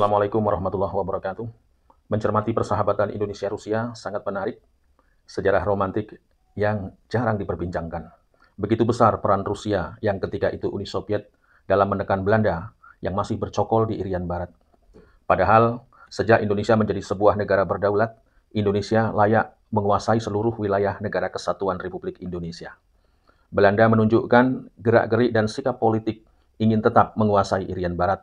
Assalamualaikum warahmatullahi wabarakatuh. Mencermati persahabatan Indonesia-Rusia sangat menarik, sejarah romantik yang jarang diperbincangkan. Begitu besar peran Rusia yang ketika itu Uni Soviet dalam menekan Belanda yang masih bercokol di Irian Barat. Padahal, sejak Indonesia menjadi sebuah negara berdaulat, Indonesia layak menguasai seluruh wilayah negara kesatuan Republik Indonesia. Belanda menunjukkan gerak-gerik dan sikap politik ingin tetap menguasai Irian Barat.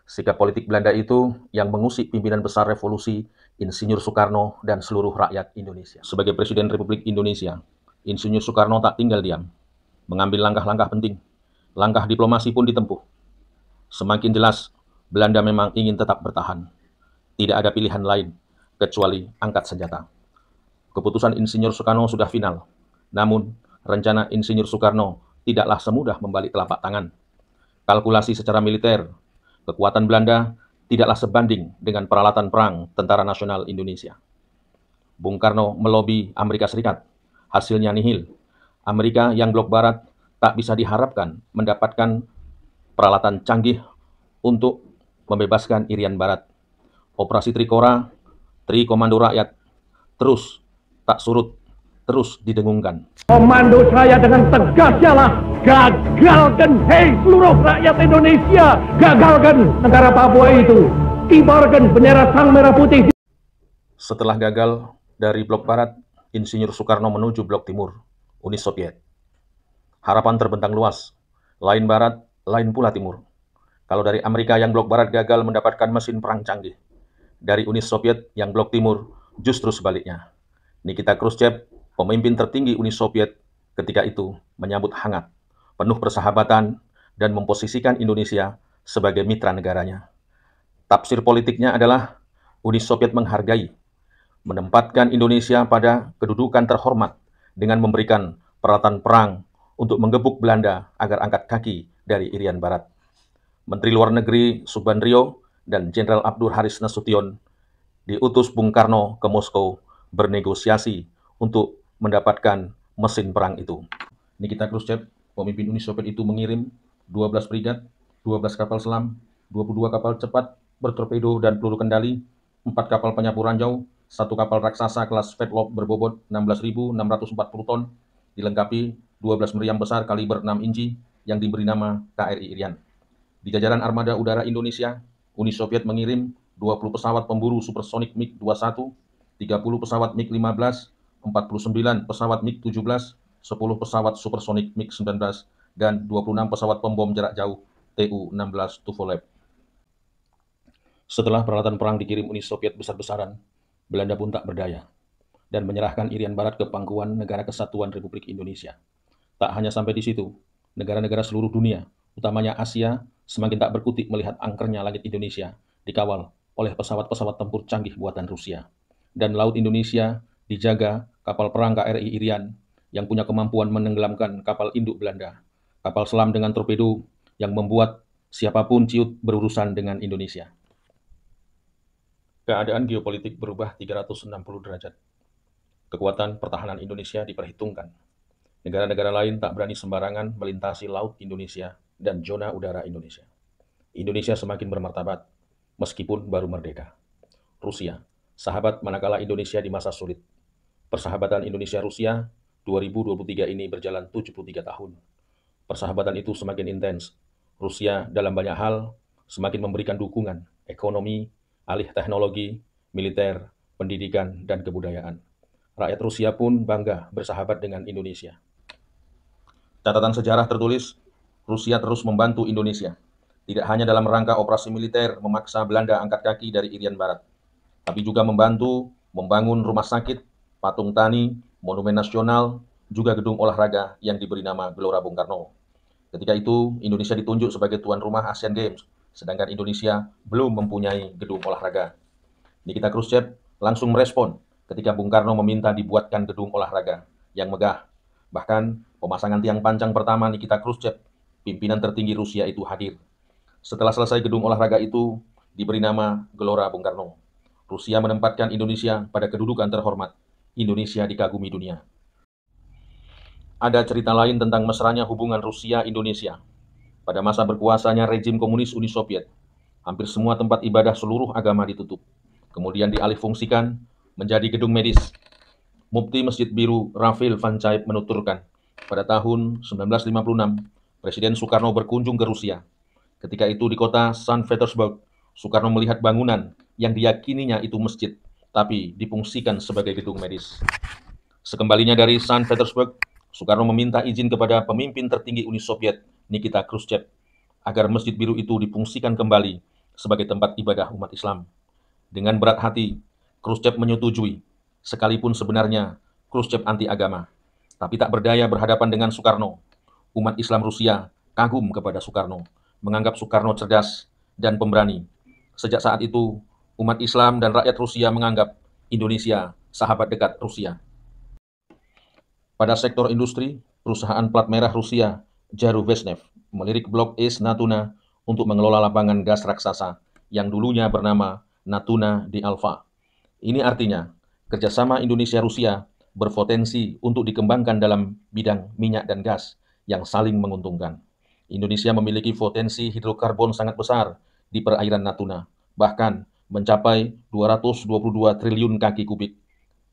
Sikap politik Belanda itu yang mengusik pimpinan besar revolusi Insinyur Soekarno dan seluruh rakyat Indonesia. Sebagai Presiden Republik Indonesia, Insinyur Soekarno tak tinggal diam, mengambil langkah-langkah penting. Langkah diplomasi pun ditempuh. Semakin jelas, Belanda memang ingin tetap bertahan. Tidak ada pilihan lain kecuali angkat senjata. Keputusan Insinyur Soekarno sudah final. Namun, rencana Insinyur Soekarno tidaklah semudah membalik telapak tangan. Kalkulasi secara militer, kekuatan Belanda tidaklah sebanding dengan peralatan perang Tentara Nasional Indonesia. Bung Karno melobi Amerika Serikat. Hasilnya nihil. Amerika yang blok barat tak bisa diharapkan mendapatkan peralatan canggih untuk membebaskan Irian Barat. Operasi Trikora, Tri Komando Rakyat, terus tak surut, terus didengungkan. Komando saya dengan tegas ialah gagalkan, hei seluruh rakyat Indonesia, gagalkan negara Papua itu, kibarkan bendera sang merah putih. Setelah gagal dari blok barat, Insinyur Soekarno menuju blok timur, Uni Soviet. Harapan terbentang luas, lain barat, lain pula timur. Kalau dari Amerika yang blok barat gagal mendapatkan mesin perang canggih, dari Uni Soviet yang blok timur justru sebaliknya. Nikita Khrushchev, pemimpin tertinggi Uni Soviet ketika itu, menyambut hangat, penuh persahabatan, dan memposisikan Indonesia sebagai mitra negaranya. Tafsir politiknya adalah Uni Soviet menghargai, menempatkan Indonesia pada kedudukan terhormat dengan memberikan peralatan perang untuk menggebuk Belanda agar angkat kaki dari Irian Barat. Menteri Luar Negeri Subandrio dan Jenderal Abdul Haris Nasution diutus Bung Karno ke Moskow bernegosiasi untuk mendapatkan mesin perang itu. Nikita Khrushchev, pemimpin Uni Soviet itu mengirim 12 brigad, 12 kapal selam, 22 kapal cepat bertorpedo dan peluru kendali, 4 kapal penyapu ranjau, 1 kapal raksasa kelas Svetlov berbobot 16.640 ton, dilengkapi 12 meriam besar kaliber 6 inci yang diberi nama KRI Irian. Di jajaran armada udara Indonesia, Uni Soviet mengirim 20 pesawat pemburu supersonik MiG-21, 30 pesawat MiG-15, 49 pesawat MiG-17, 10 pesawat supersonik MiG-19, dan 26 pesawat pembom jarak jauh Tu-16 Tupolev. Setelah peralatan perang dikirim Uni Soviet besar-besaran, Belanda pun tak berdaya dan menyerahkan Irian Barat ke pangkuan Negara Kesatuan Republik Indonesia. Tak hanya sampai di situ, negara-negara seluruh dunia, utamanya Asia, semakin tak berkutik melihat angkernya langit Indonesia dikawal oleh pesawat-pesawat tempur canggih buatan Rusia. Dan laut Indonesia dijaga kapal perang KRI Irian yang punya kemampuan menenggelamkan kapal induk Belanda, kapal selam dengan torpedo yang membuat siapapun ciut berurusan dengan Indonesia. Keadaan geopolitik berubah 360 derajat. Kekuatan pertahanan Indonesia diperhitungkan. Negara-negara lain tak berani sembarangan melintasi laut Indonesia dan zona udara Indonesia. Indonesia semakin bermartabat, meskipun baru merdeka. Rusia, sahabat manakala Indonesia di masa sulit. Persahabatan Indonesia-Rusia 2023 ini berjalan 73 tahun. Persahabatan itu semakin intens. Rusia dalam banyak hal semakin memberikan dukungan ekonomi, alih teknologi, militer, pendidikan, dan kebudayaan. Rakyat Rusia pun bangga bersahabat dengan Indonesia. Catatan sejarah tertulis, Rusia terus membantu Indonesia. Tidak hanya dalam rangka operasi militer memaksa Belanda angkat kaki dari Irian Barat, tapi juga membantu membangun rumah sakit, patung tani, monumen nasional, juga gedung olahraga yang diberi nama Gelora Bung Karno. Ketika itu, Indonesia ditunjuk sebagai tuan rumah Asian Games, sedangkan Indonesia belum mempunyai gedung olahraga. Nikita Khrushchev langsung merespon ketika Bung Karno meminta dibuatkan gedung olahraga yang megah. Bahkan, pemasangan tiang pancang pertama Nikita Khrushchev, pimpinan tertinggi Rusia itu hadir. Setelah selesai gedung olahraga itu, diberi nama Gelora Bung Karno. Rusia menempatkan Indonesia pada kedudukan terhormat. Indonesia dikagumi dunia. Ada cerita lain tentang mesranya hubungan Rusia-Indonesia pada masa berkuasanya rejim komunis Uni Soviet. Hampir semua tempat ibadah seluruh agama ditutup, kemudian dialihfungsikan menjadi gedung medis. Mufti Masjid Biru Rafil Van Caib menuturkan, pada tahun 1956, Presiden Soekarno berkunjung ke Rusia. Ketika itu di kota Saint Petersburg, Soekarno melihat bangunan yang diyakininya itu masjid, tapi difungsikan sebagai gedung medis. Sekembalinya dari Saint Petersburg, Soekarno meminta izin kepada pemimpin tertinggi Uni Soviet, Nikita Khrushchev, agar Masjid Biru itu difungsikan kembali sebagai tempat ibadah umat Islam. Dengan berat hati, Khrushchev menyetujui, sekalipun sebenarnya Khrushchev anti agama, tapi tak berdaya berhadapan dengan Soekarno. Umat Islam Rusia kagum kepada Soekarno, menganggap Soekarno cerdas dan pemberani. Sejak saat itu, umat Islam dan rakyat Rusia menganggap Indonesia sahabat dekat Rusia. Pada sektor industri, perusahaan plat merah Rusia, Jaruvesnev, melirik Blok S Natuna untuk mengelola lapangan gas raksasa yang dulunya bernama Natuna di Alpha. Ini artinya, kerjasama Indonesia-Rusia berpotensi untuk dikembangkan dalam bidang minyak dan gas yang saling menguntungkan. Indonesia memiliki potensi hidrokarbon sangat besar di perairan Natuna, bahkan mencapai 222 triliun kaki kubik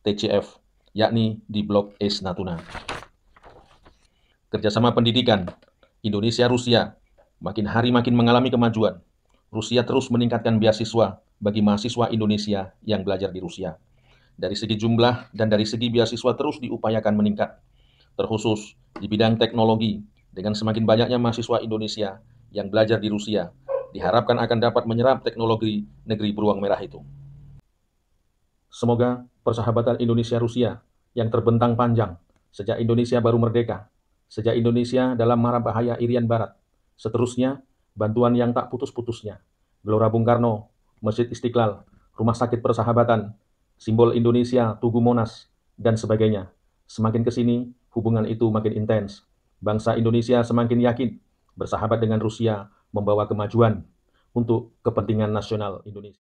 TCF, yakni di Blok S Natuna. Kerjasama pendidikan, Indonesia-Rusia makin hari makin mengalami kemajuan. Rusia terus meningkatkan beasiswa bagi mahasiswa Indonesia yang belajar di Rusia. Dari segi jumlah dan dari segi beasiswa terus diupayakan meningkat, terkhusus di bidang teknologi. Dengan semakin banyaknya mahasiswa Indonesia yang belajar di Rusia, diharapkan akan dapat menyerap teknologi negeri beruang merah itu. Semoga persahabatan Indonesia-Rusia yang terbentang panjang sejak Indonesia baru merdeka, sejak Indonesia dalam mara bahaya Irian Barat, seterusnya bantuan yang tak putus-putusnya, Gelora Bung Karno, Masjid Istiqlal, Rumah Sakit Persahabatan, simbol Indonesia, Tugu Monas, dan sebagainya. Semakin ke sini, hubungan itu makin intens. Bangsa Indonesia semakin yakin bersahabat dengan Rusia membawa kemajuan untuk kepentingan nasional Indonesia.